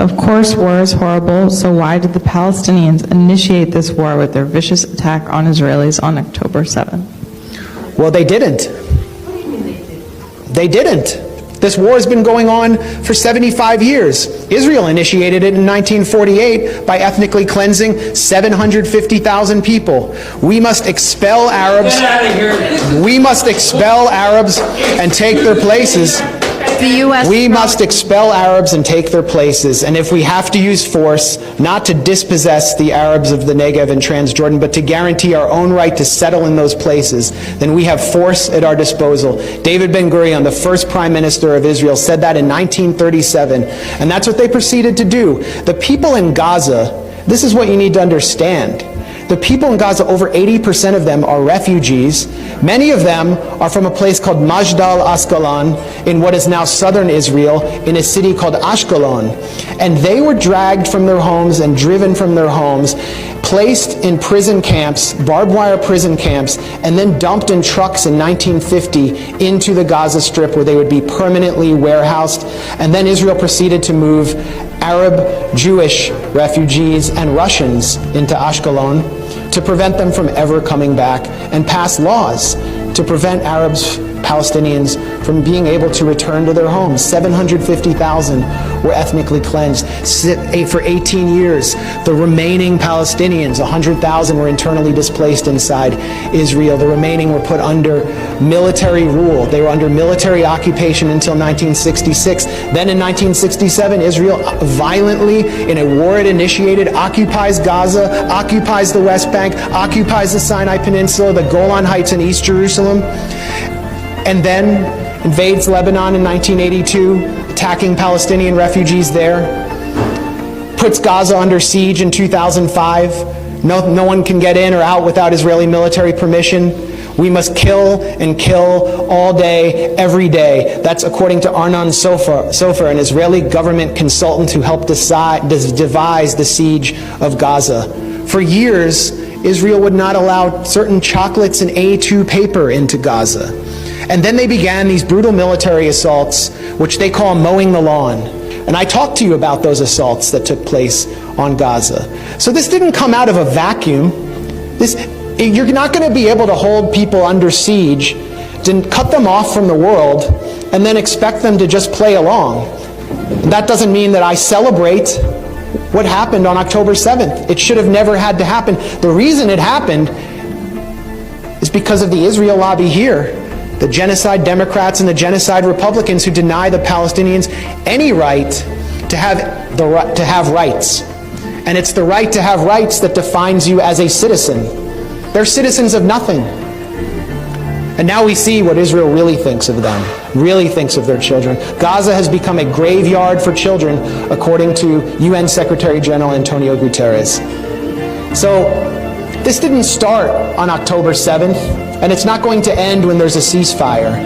Of course, war is horrible, so why did the Palestinians initiate this war with their vicious attack on Israelis on October 7th? Well, they didn't. They didn't. This war has been going on for 75 years. Israel initiated it in 1948 by ethnically cleansing 750,000 people. We must expel Arabs. We must expel Arabs and take their places. We must expel Arabs and take their places. And if we have to use force, not to dispossess the Arabs of the Negev and Transjordan, but to guarantee our own right to settle in those places, then we have force at our disposal. David Ben-Gurion, the first prime minister of Israel, said that in 1937. And that's what they proceeded to do. The people in Gaza, this is what you need to understand. The people in Gaza, over 80% of them are refugees. Many of them are from a place called Majdal Asqalon in what is now southern Israel, in a city called Ashkelon. And they were dragged from their homes and driven from their homes, placed in prison camps, barbed wire prison camps, and then dumped in trucks in 1950 into the Gaza Strip, where they would be permanently warehoused. And then Israel proceeded to move Arab, Jewish refugees and Russians into Ashkelon to prevent them from ever coming back, and pass laws to prevent Arabs, Palestinians, from being able to return to their homes. 750,000 were ethnically cleansed. For 18 years, the remaining Palestinians, 100,000, were internally displaced inside Israel. The remaining were put under military rule. They were under military occupation until 1966. Then in 1967, Israel violently, in a war it initiated, occupies Gaza, occupies the West Bank, occupies the Sinai Peninsula, the Golan Heights in East Jerusalem, and then invades Lebanon in 1982, attacking Palestinian refugees there, puts Gaza under siege in 2005. No one can get in or out without Israeli military permission. We must kill and kill all day, every day. That's according to Arnon Sofer, an Israeli government consultant who helped devise the siege of Gaza. For years, Israel would not allow certain chocolates and A2 paper into Gaza. And then they began these brutal military assaults, which they call mowing the lawn. And I talked to you about those assaults that took place on Gaza. So this didn't come out of a vacuum. You're not going to be able to hold people under siege, to cut them off from the world, and then expect them to just play along. That doesn't mean that I celebrate what happened on October 7th. It should have never had to happen. The reason it happened is because of the Israel lobby here, the genocide Democrats and the genocide Republicans who deny the Palestinians any right to have rights. And it's the right to have rights that defines you as a citizen. They're citizens of nothing. And now we see what Israel really thinks of them, really thinks of their children. Gaza has become a graveyard for children, according to UN Secretary General Antonio Guterres. So this didn't start on October 7th, and it's not going to end when there's a ceasefire.